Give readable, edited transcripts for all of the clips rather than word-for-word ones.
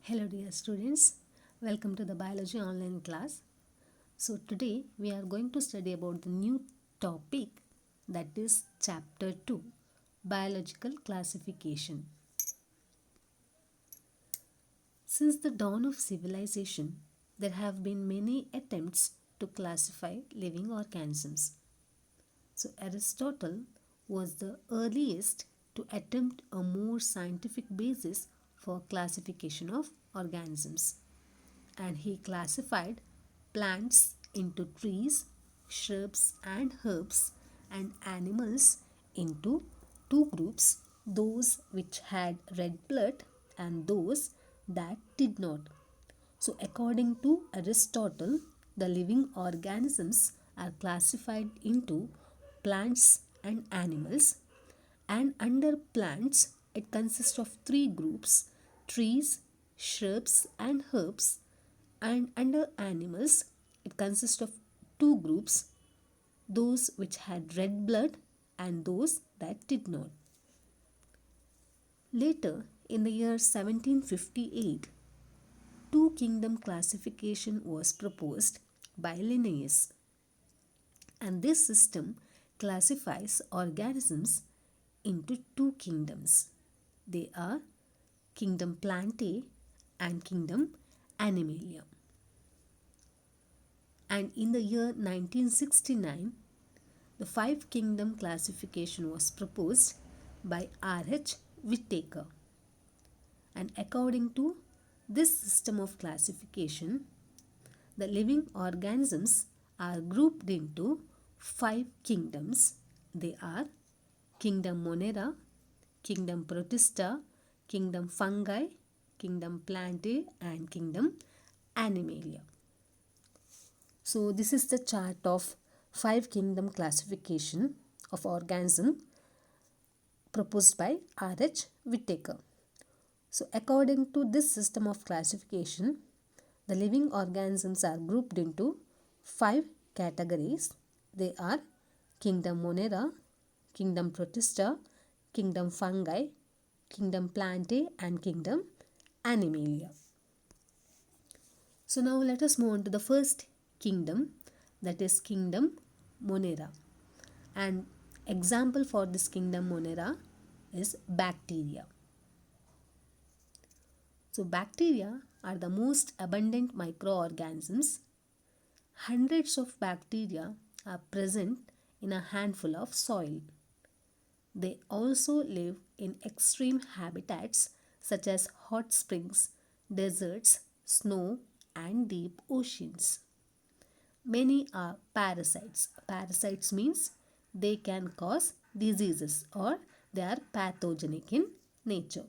Hello dear students, welcome to the biology online class. So today we are going to study about the new topic, that is chapter 2, biological classification. Since the dawn of civilization, there have been many attempts to classify living organisms. So Aristotle was the earliest to attempt a more scientific basis for classification of organisms, and he classified plants into trees, shrubs and herbs, and animals into two groups, those which had red blood and those that did not. So according to Aristotle, the living organisms are classified into plants and animals, and under plants it consists of three groups: trees, shrubs and herbs, and under animals it consists of two groups, those which had red blood and those that did not. Later, in the year 1758, two kingdom classification was proposed by Linnaeus, and this system classifies organisms into two kingdoms. They are kingdom Plantae and kingdom Animalia. And in the year 1969, the five kingdom classification was proposed by R.H. Whittaker. And according to this system of classification, the living organisms are grouped into five kingdoms. They are kingdom Monera, kingdom Protista, kingdom Fungi, kingdom Plantae and kingdom Animalia. So this is the chart of five kingdom classification of organism proposed by R.H. Whittaker. So according to this system of classification, the living organisms are grouped into five categories. They are kingdom Monera, kingdom Protista, kingdom Fungi, kingdom Plantae and kingdom Animalia. So now let us move on to the first kingdom, that is kingdom Monera. And example for this kingdom Monera is bacteria. So bacteria are the most abundant microorganisms. Hundreds of bacteria are present in a handful of soil. They also live in extreme habitats such as hot springs, deserts, snow and deep oceans. Many are parasites. Parasites means they can cause diseases or they are pathogenic in nature.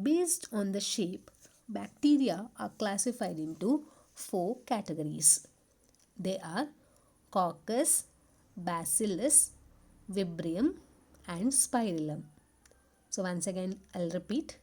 Based on the shape, bacteria are classified into four categories. They are Coccus, Bacillus, Vibrio and Spirillum. So once again I'll repeat.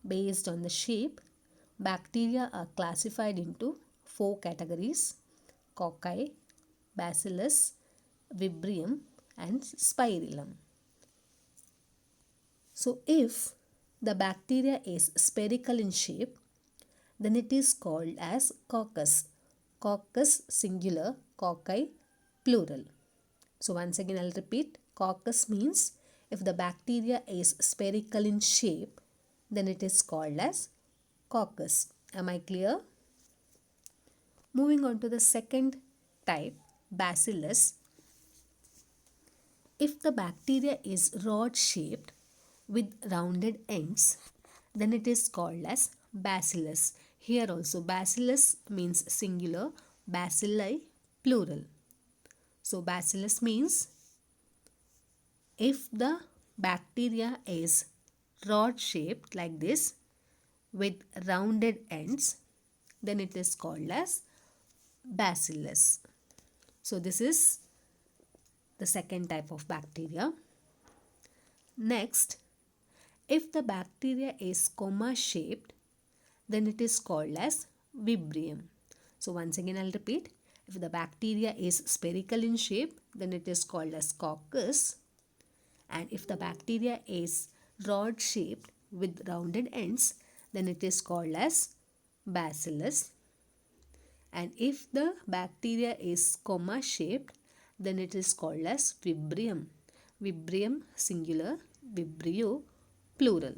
Based on the shape, bacteria are classified into four categories: Cocci, Bacillus, Vibrio and Spirillum. So if the bacteria is spherical in shape, then it is called as coccus. Coccus singular, cocci plural. So once again I'll repeat. Coccus means if the bacteria is spherical in shape, then it is called as coccus. Am I clear? Moving on to the second type, bacillus. If the bacteria is rod shaped with rounded ends, then it is called as bacillus. Here also bacillus means singular, bacilli plural. So bacillus means if the bacteria is rod shaped like this with rounded ends, then it is called as bacillus. So this is the second type of bacteria. Next, if the bacteria is comma shaped, then it is called as Vibrio. So once again I'll repeat. If the bacteria is spherical in shape, then it is called as coccus. And if the bacteria is rod shaped with rounded ends, then it is called as bacillus. And if the bacteria is comma shaped, then it is called as Vibrium. Vibrium singular, Vibrio plural.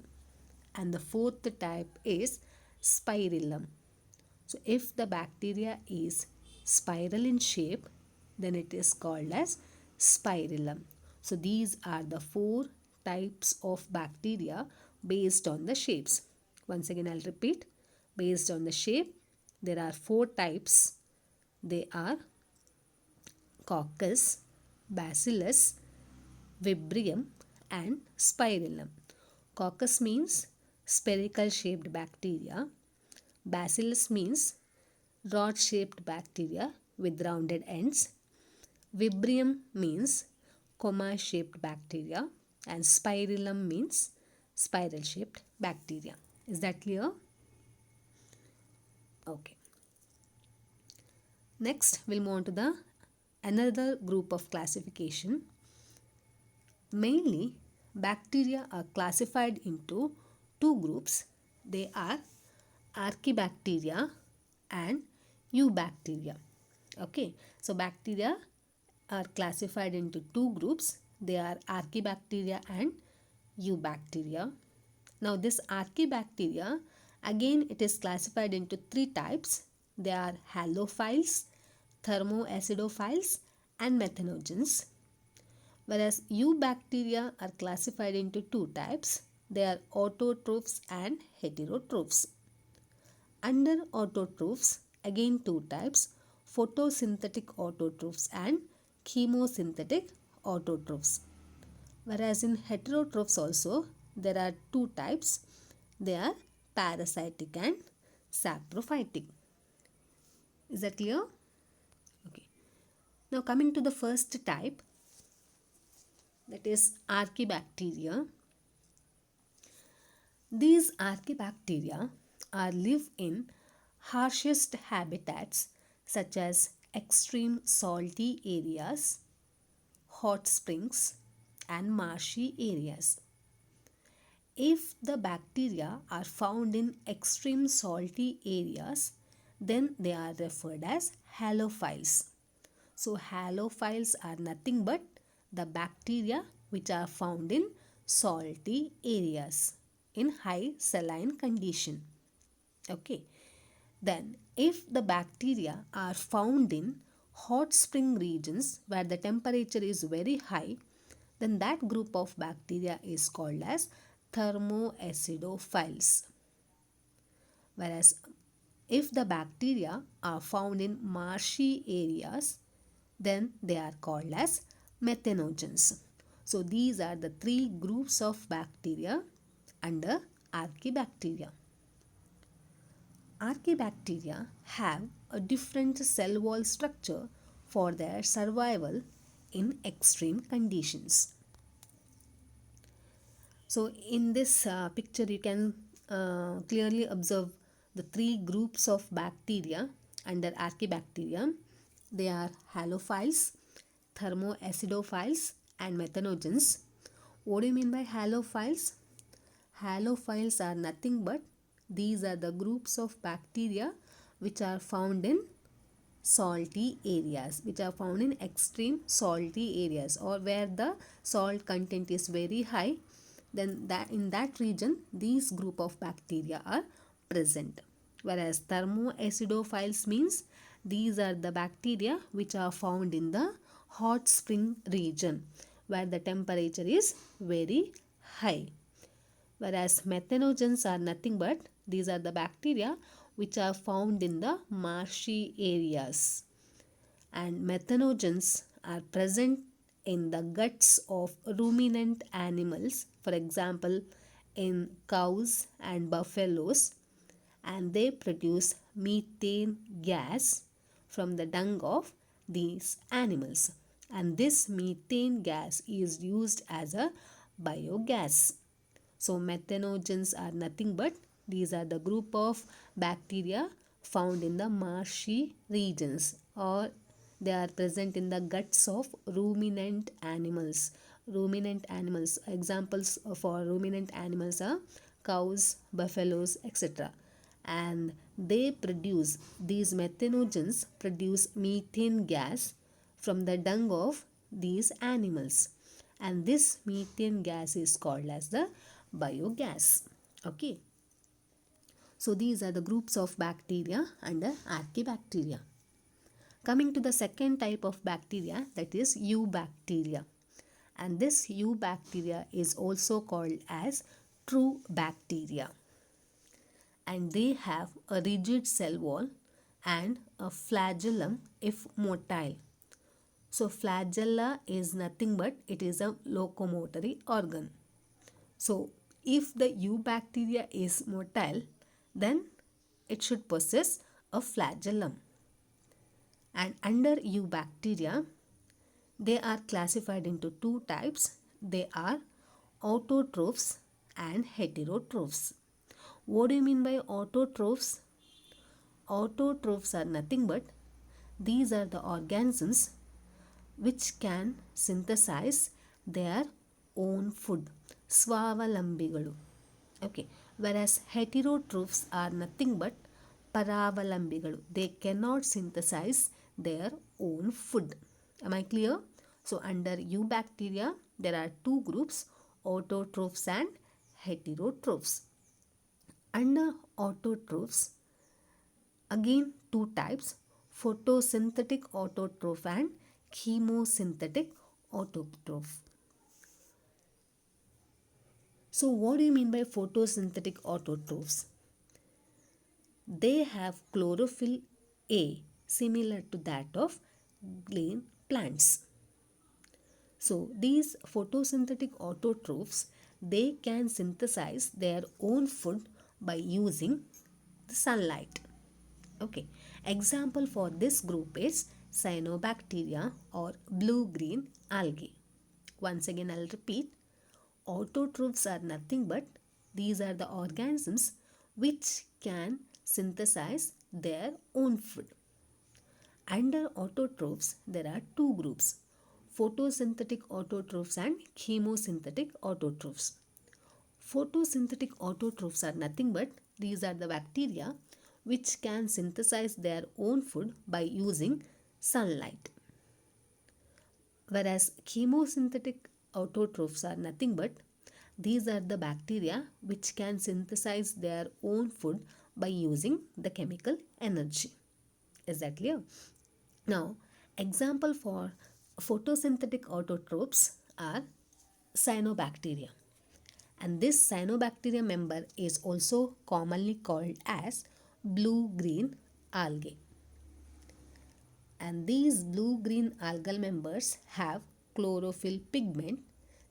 And the fourth type is Spirillum. So if the bacteria is spiral in shape, then it is called as Spirillum. So these are the four types of bacteria based on the shapes. Once again I'll repeat, based on the shape there are four types. They are Coccus, Bacillus, Vibrium and Spirillum. Coccus means spherical shaped bacteria. Bacillus means rod shaped bacteria with rounded ends. Vibrium means comma shaped bacteria. And Spirillum means spiral shaped bacteria. Is that clear? Okay. Next, we'll move on to the another group of classification. Mainly, bacteria are classified into two groups. They are Archaebacteria and Eubacteria. Okay, so bacteria are classified into two groups. They are Archaebacteria and Eubacteria. Now this Archaebacteria, again it is classified into three types. They are halophiles, thermoacidophiles and methanogens. Whereas eubacteria are classified into two types. They are autotrophs and heterotrophs. Under autotrophs, again two types, photosynthetic autotrophs and chemosynthetic autotrophs. Whereas in heterotrophs also, there are two types. They are parasitic and saprophytic. Is that clear? Okay. Now coming to the first type, that is Archaebacteria. These Archaebacteria live in harshest habitats such as extreme salty areas, hot springs and marshy areas. If the bacteria are found in extreme salty areas, then they are referred as halophiles. So halophiles are nothing but the bacteria which are found in salty areas in high saline condition. Okay. Then if the bacteria are found in hot spring regions where the temperature is very high, then that group of bacteria is called as thermoacidophiles. Whereas if the bacteria are found in marshy areas, then they are called as methanogens. So these are the three groups of bacteria under Archaebacteria. Archaebacteria have a different cell wall structure for their survival in extreme conditions. So in this picture you can clearly observe the three groups of bacteria under Archaebacteria. They are halophiles, thermoacidophiles and methanogens. What do you mean by halophiles? Halophiles are nothing but these are the groups of bacteria which are found in salty areas, which are found in extreme salty areas or where the salt content is very high. Then that in that region these group of bacteria are present. Whereas thermoacidophiles means these are the bacteria which are found in the hot spring region where the temperature is very high. Whereas methanogens are nothing but these are the bacteria which are found in the marshy areas. And methanogens are present in the guts of ruminant animals, for example in cows and buffaloes, and they produce methane gas from the dung of these animals, and this methane gas is used as a biogas. So methanogens are nothing but these are the group of bacteria found in the marshy regions or they are present in the guts of ruminant animals. Ruminant animals, examples for ruminant animals are cows, buffaloes, etc. And these methanogens produce methane gas from the dung of these animals. And this methane gas is called as the biogas. Okay. So these are the groups of bacteria under archaebacteria. Coming to the second type of bacteria, that is eubacteria. And this eubacteria is also called as true bacteria. And they have a rigid cell wall and a flagellum if motile. So flagella is nothing but it is a locomotory organ. So if the eubacteria is motile, then it should possess a flagellum. And under eubacteria, they are classified into two types. They are autotrophs and heterotrophs. What do you mean by autotrophs? Autotrophs are nothing but these are the organisms which can synthesize their own food. Swavalambigalu. Okay. Whereas heterotrophs are nothing but paravalambigalu. They cannot synthesize their own food. Am I clear? So under eubacteria, there are two groups, autotrophs and heterotrophs. Under autotrophs, again two types, photosynthetic autotroph and chemosynthetic autotroph. So what do you mean by photosynthetic autotrophs? They have chlorophyll A similar to that of green plants. So these photosynthetic autotrophs, they can synthesize their own food by using the sunlight. Okay. Example for this group is cyanobacteria or blue-green algae. Once again I'll repeat. Autotrophs are nothing but these are the organisms which can synthesize their own food. Under autotrophs, there are two groups, photosynthetic autotrophs and chemosynthetic autotrophs. Photosynthetic autotrophs are nothing but these are the bacteria which can synthesize their own food by using sunlight. Whereas chemosynthetic autotrophs are nothing but these are the bacteria which can synthesize their own food by using the chemical energy. Is that clear? Now, example for photosynthetic autotrophs are cyanobacteria. And this cyanobacteria member is also commonly called as blue-green algae. And these blue-green algal members have chlorophyll pigment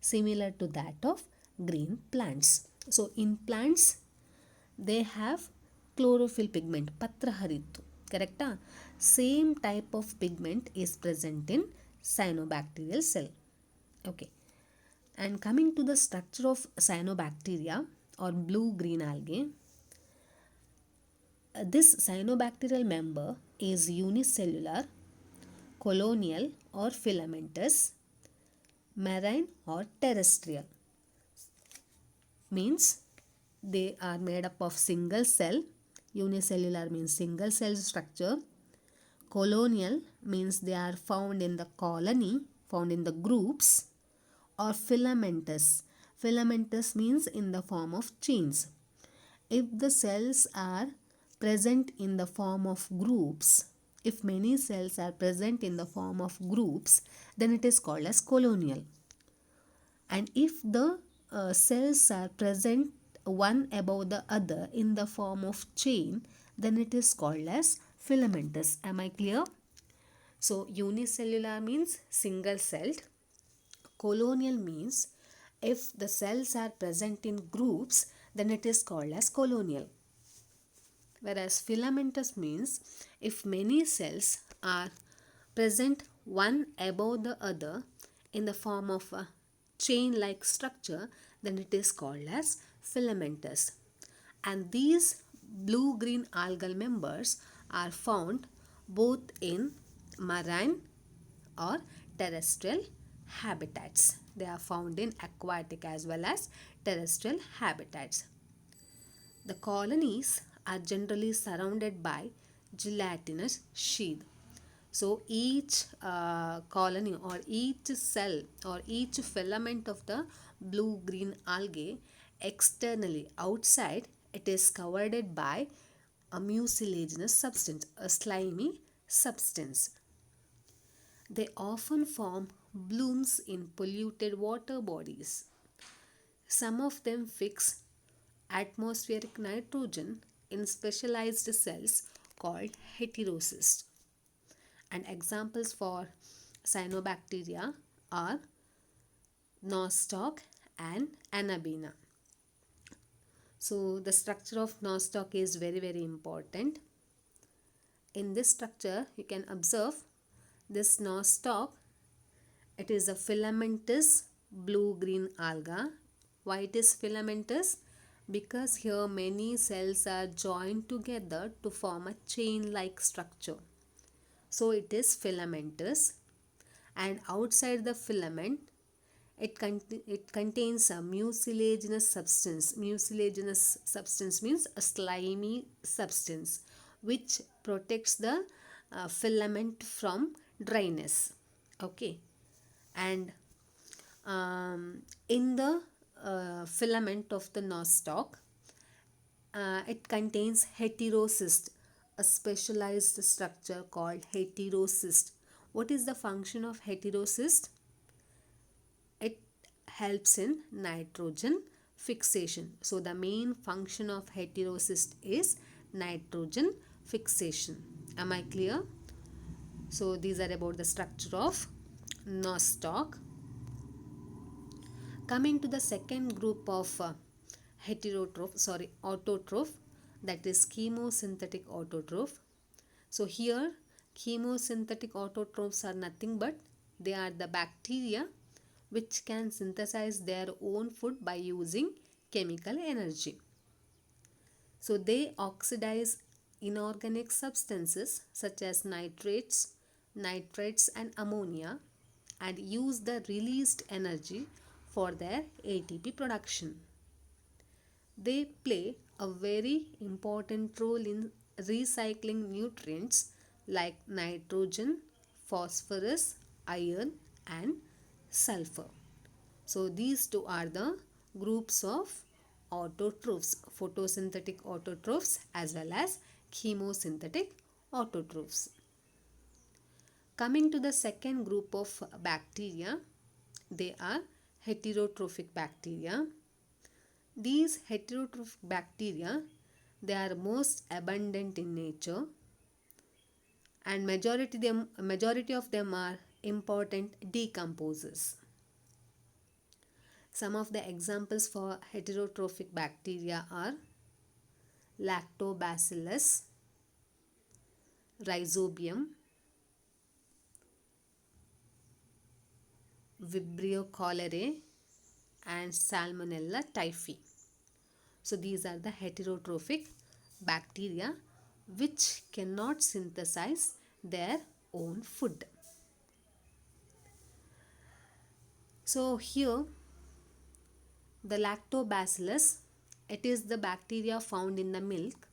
similar to that of green plants. So in plants, they have chlorophyll pigment, patraharitu, correct? Same type of pigment is present in cyanobacterial cell. Okay. And coming to the structure of cyanobacteria or blue-green algae, this cyanobacterial member is unicellular, colonial or filamentous, marine or terrestrial. Means they are made up of single cell. Unicellular means single cell structure. Colonial means they are found in the colony, found in the groups. Or filamentous. Filamentous means in the form of chains. If the cells are present in the form of groups, if many cells are present in the form of groups, then it is called as colonial. And if the cells are present one above the other in the form of chain, then it is called as filamentous. Am I clear? So unicellular means single celled. Colonial means if the cells are present in groups, then it is called as colonial. Whereas filamentous means if many cells are present one above the other in the form of a chain-like structure, then it is called as filamentous. And these blue-green algal members are found both in marine or terrestrial habitats. They are found in aquatic as well as terrestrial habitats. The colonies are generally surrounded by gelatinous sheath. So each colony or each cell or each filament of the blue green algae externally outside it is covered by a mucilaginous substance, a slimy substance. They often form blooms in polluted water bodies. Some of them fix atmospheric nitrogen in specialized cells called heterocysts. And examples for cyanobacteria are nostoc and anabina. So the structure of nostoc is very important. In this structure you can observe this nostoc. It is a filamentous blue green alga. Why it is filamentous? Because here many cells are joined together to form a chain like structure. So it is filamentous, and outside the filament it contains a mucilaginous substance. Mucilaginous substance means a slimy substance which protects the filament from dryness. Okay, and in the filament of the nostoc, it contains heterocyst, a specialized structure called heterocyst. What is the function of heterocyst? It helps in nitrogen fixation. So the main function of heterocyst is nitrogen fixation. Am I clear? So these are about the structure of nostoc. Coming to the second group of autotroph, that is chemosynthetic autotroph. So here chemosynthetic autotrophs are nothing but they are the bacteria which can synthesize their own food by using chemical energy. So they oxidize inorganic substances such as nitrates, nitrites and ammonia and use the released energy for their ATP production. They play a very important role in recycling nutrients like nitrogen, phosphorus, iron and sulfur. So these two are the groups of autotrophs, photosynthetic autotrophs as well as chemosynthetic autotrophs. Coming to the second group of bacteria, they are heterotrophic bacteria. These heterotrophic bacteria, they are most abundant in nature and majority of them are important decomposers. Some of the examples for heterotrophic bacteria are lactobacillus, rhizobium, Vibrio cholerae and Salmonella typhi. So these are the heterotrophic bacteria which cannot synthesize their own food. So here the lactobacillus, it is the bacteria found in the milk.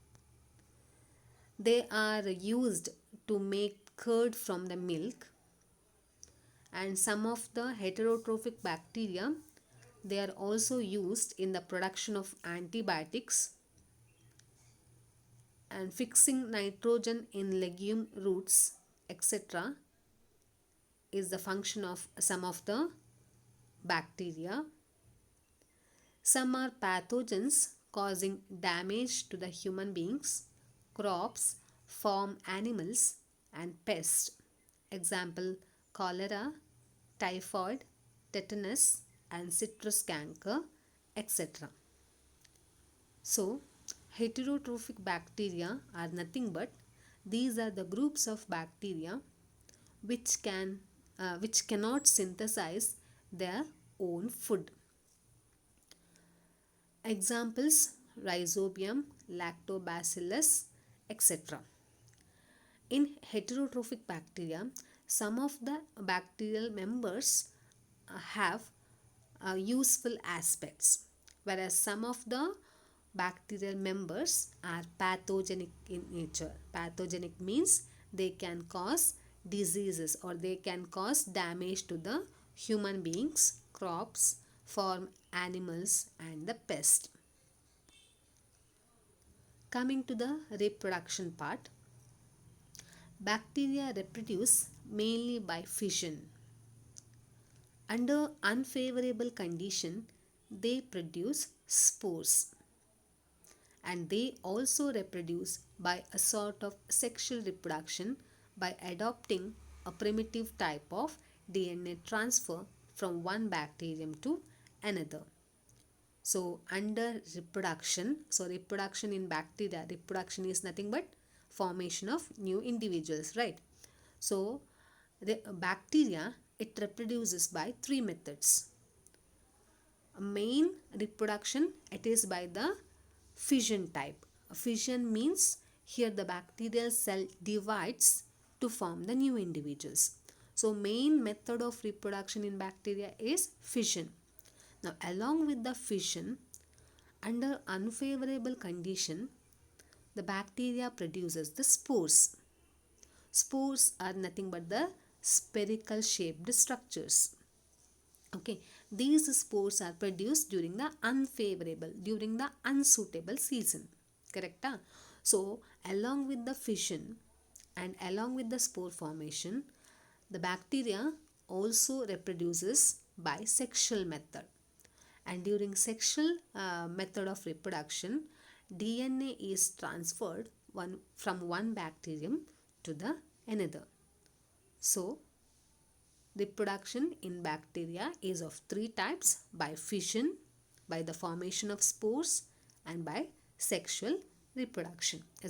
They are used to make curd from the milk. And some of the heterotrophic bacteria, they are also used in the production of antibiotics and fixing nitrogen in legume roots, etc. is the function of some of the bacteria. Some are pathogens causing damage to the human beings, crops, farm animals and pests. Example, cholera, typhoid, tetanus and citrus canker, etc. So, heterotrophic bacteria are nothing but these are the groups of bacteria which cannot synthesize their own food. Examples, rhizobium, lactobacillus, etc. In heterotrophic bacteria, some of the bacterial members have useful aspects, whereas some of the bacterial members are pathogenic in nature. Pathogenic means they can cause diseases or they can cause damage to the human beings, crops, farm animals and the pest. Coming to the reproduction part, bacteria reproduce mainly by fission. Under unfavorable condition, they produce spores, and they also reproduce by a sort of sexual reproduction by adopting a primitive type of DNA transfer from one bacterium to another. So under reproduction, so reproduction in bacteria, reproduction is nothing but formation of new individuals, right? So the bacteria, it reproduces by three methods. Main reproduction, it is by the fission type. Fission means here the bacterial cell divides to form the new individuals. So main method of reproduction in bacteria is fission. Now along with the fission, under unfavorable condition, the bacteria produces the spores. Spores are nothing but the spherical shaped structures. Okay, these spores are produced during the unfavorable, during the unsuitable season. Correct? So along with the fission and along with the spore formation, the bacteria also reproduces by sexual method. And during sexual method of reproduction, DNA is transferred from one bacterium to the another. So reproduction in bacteria is of three types: by fission, by the formation of spores, and by sexual reproduction. Is